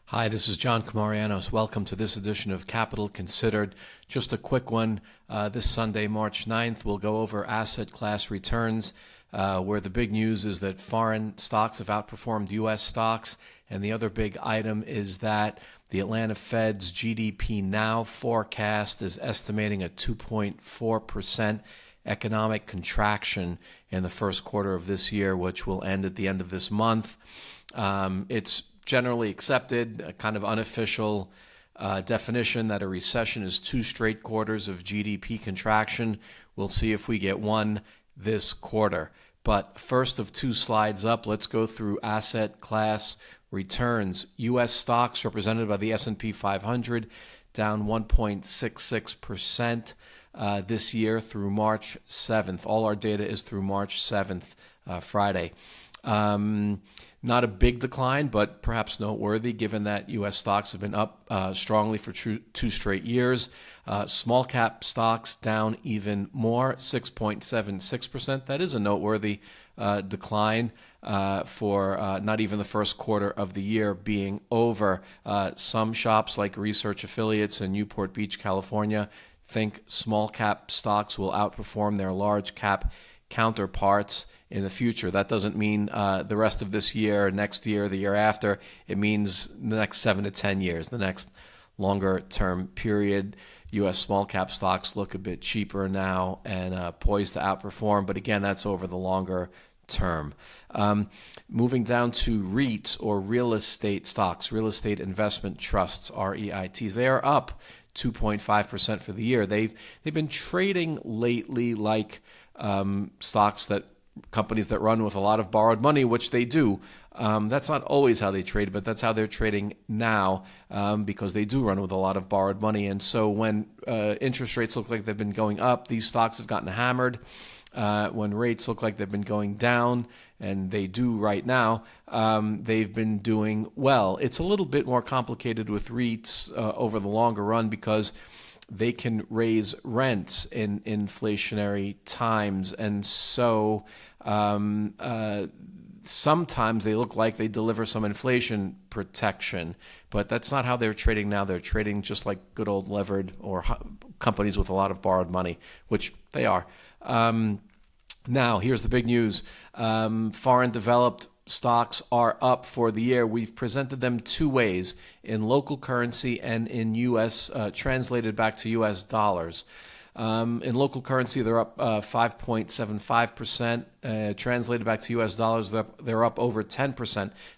Hi, this is John Camarianos. Welcome to this edition of Capital Considered. Just a quick one. This Sunday, March 9th, we'll go over asset class returns, where the big news is that foreign stocks have outperformed U.S. stocks. And the other big item is that the Atlanta Fed's GDP Now forecast is estimating a 2.4% economic contraction in the first quarter of this year, which will end at the end of this month. It's generally accepted, a kind of unofficial definition that a recession is 2 straight quarters of GDP contraction. We'll see if we get one this quarter. But first of 2 slides up, let's go through asset class returns. U.S. stocks represented by the S&P 500 down 1.66% this year through March 7th. All our data is through March 7th, Friday. Not a big decline, but perhaps noteworthy given that U.S. stocks have been up strongly for 2 straight years. Small cap stocks down even more, 6.76%. That is a noteworthy decline for not even the first quarter of the year being over. Some shops like Research Affiliates in Newport Beach, California, think small cap stocks will outperform their large cap counterparts in the future. That doesn't mean the rest of this year, next year, the year after. It means the next 7 to 10 years, the next longer term period. U.S. small cap stocks look a bit cheaper now and poised to outperform. But again, that's over the longer term. Moving down to REITs, or real estate stocks, real estate investment trusts, REITs. They are up 2.5% for the year. They've been trading lately like stocks that companies that run with a lot of borrowed money, which they do. That's not always how they trade, but that's how they're trading now because they do run with a lot of borrowed money. And so when interest rates look like they've been going up, these stocks have gotten hammered. When rates look like they've been going down, and they do right now, they've been doing well. It's a little bit more complicated with REITs over the longer run because they can raise rents in inflationary times. And so sometimes they look like they deliver some inflation protection, but that's not how they're trading now. They're trading just like good old levered or companies with a lot of borrowed money, which they are. Now, here's the big news. Foreign developed stocks are up for the year. We've presented them 2 ways, in local currency and in U.S., translated back to U.S. dollars. In local currency, they're up 5.75%. Translated back to U.S. dollars, they're up over 10%,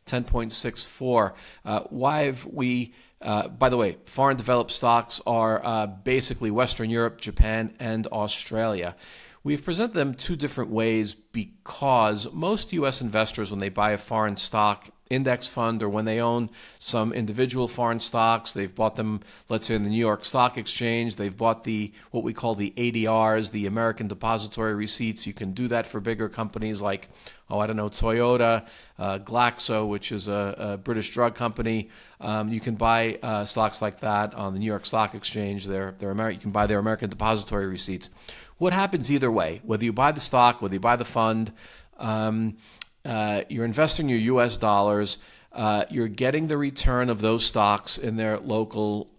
10.64. Why have we... by the way, foreign developed stocks are basically Western Europe, Japan, and Australia. We've presented them 2 different ways because most U.S. investors, when they buy a foreign stock index fund or when they own some individual foreign stocks, they've bought them, let's say in the New York Stock Exchange, they've bought what we call the ADRs, the American Depository Receipts. You can do that for bigger companies like, Toyota, Glaxo, which is a British drug company. You can buy stocks like that on the New York Stock Exchange. You can buy their American Depository Receipts. What happens either way, whether you buy the stock, whether you buy the fund, you're investing your U.S. dollars, you're getting the return of those stocks in their local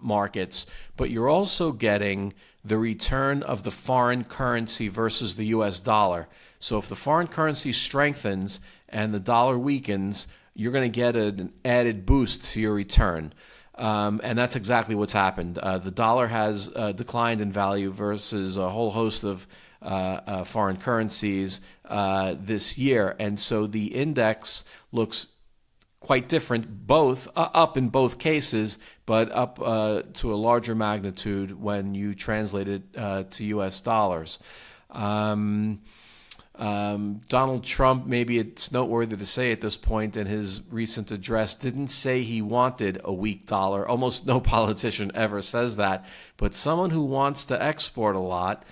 markets, but you're also getting the return of the foreign currency versus the U.S. dollar. So if the foreign currency strengthens and the dollar weakens, you're going to get an added boost to your return. And that's exactly what's happened. The dollar has declined in value versus a whole host of foreign currencies this year. And so the index looks quite different, both up in both cases, but up to a larger magnitude when you translate it to U.S. dollars. Donald Trump, maybe it's noteworthy to say at this point in his recent address, didn't say he wanted a weak dollar. Almost no politician ever says that. But someone who wants to export a lot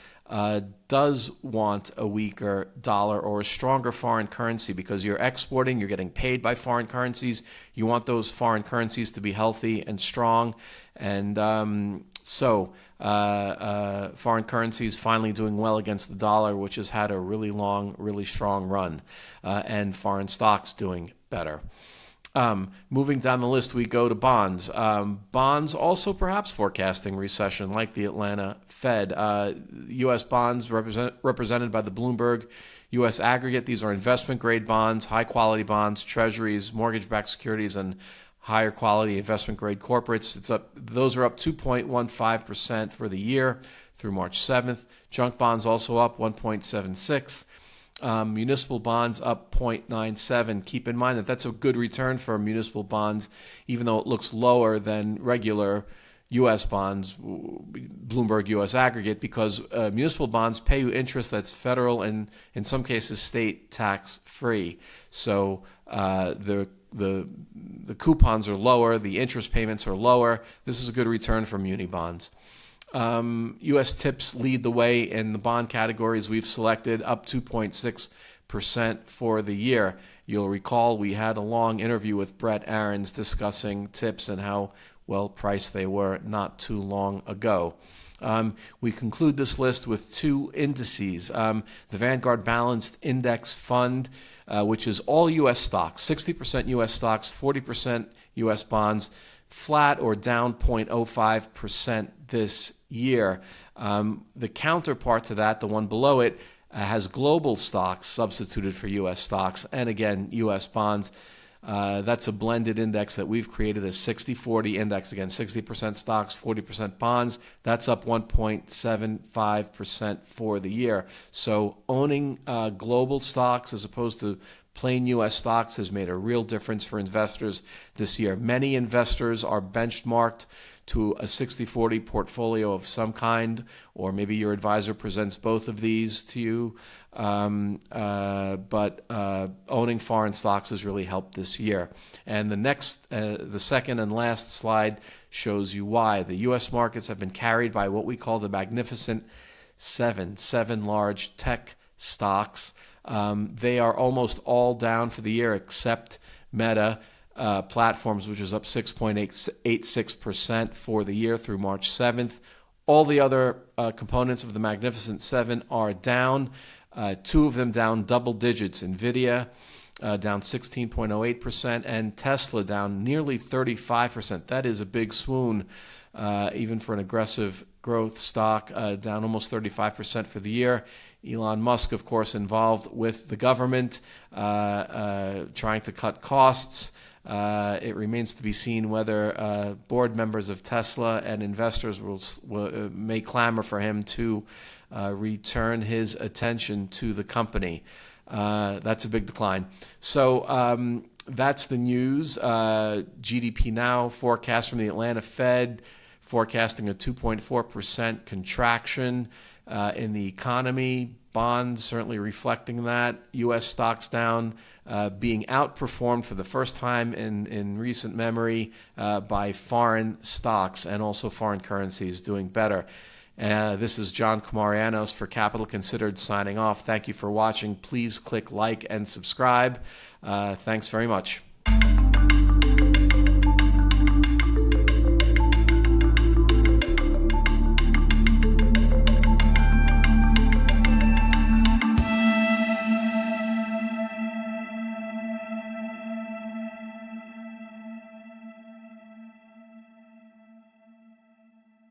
does want a weaker dollar or a stronger foreign currency because you're exporting, you're getting paid by foreign currencies. You want those foreign currencies to be healthy and strong. And so foreign currencies finally doing well against the dollar, which has had a really long, really strong run, and foreign stocks doing better. Moving down the list, we go to bonds. Bonds also perhaps forecasting recession, like the Atlanta Fed. U.S. bonds represented by the Bloomberg U.S. aggregate. These are investment-grade bonds, high-quality bonds, treasuries, mortgage-backed securities, and higher quality investment-grade corporates. Those are up 2.15% for the year through March 7th. Junk bonds also up 1.76%. Municipal bonds up 0.97. Keep in mind that that's a good return for municipal bonds, even though it looks lower than regular U.S. bonds, Bloomberg U.S. aggregate, because municipal bonds pay you interest that's federal and in some cases state tax free. So the coupons are lower, the interest payments are lower. This is a good return for muni bonds. U.S. tips lead the way in the bond categories we've selected, up 2.6% for the year. You'll recall we had a long interview with Brett Aarons discussing tips and how well priced they were not too long ago. We conclude this list with two indices. The Vanguard Balanced Index Fund, which is all U.S. stocks, 60% U.S. stocks, 40% U.S. bonds, flat or down 0.05% this year. The counterpart to that, the one below it, has global stocks substituted for U.S. stocks, and again, U.S. bonds. That's a blended index that we've created, a 60-40 index. Again, 60% stocks, 40% bonds. That's up 1.75% for the year. So owning global stocks as opposed to plain U.S. stocks has made a real difference for investors this year. Many investors are benchmarked to a 60-40 portfolio of some kind, or maybe your advisor presents both of these to you. But owning foreign stocks has really helped this year. And the second and last slide shows you why. The U.S. markets have been carried by what we call the Magnificent Seven large tech stocks. They are almost all down for the year except Meta Platforms, which is up 6.86% for the year through March 7th. All the other components of the Magnificent Seven are down. Two of them down double digits. NVIDIA down 16.08%, and Tesla down nearly 35%. That is a big swoon, even for an aggressive growth stock, down almost 35% for the year. Elon Musk, of course, involved with the government, trying to cut costs. It remains to be seen whether board members of Tesla and investors may clamor for him to return his attention to the company. That's a big decline. So that's the news. GDP Now forecast from the Atlanta Fed, forecasting a 2.4% contraction in the economy. Bonds certainly reflecting that. U.S. stocks down, being outperformed for the first time in recent memory by foreign stocks, and also foreign currencies doing better. This is John Comarianos for Capital Considered signing off. Thank you for watching. Please click like and subscribe. Thanks very much.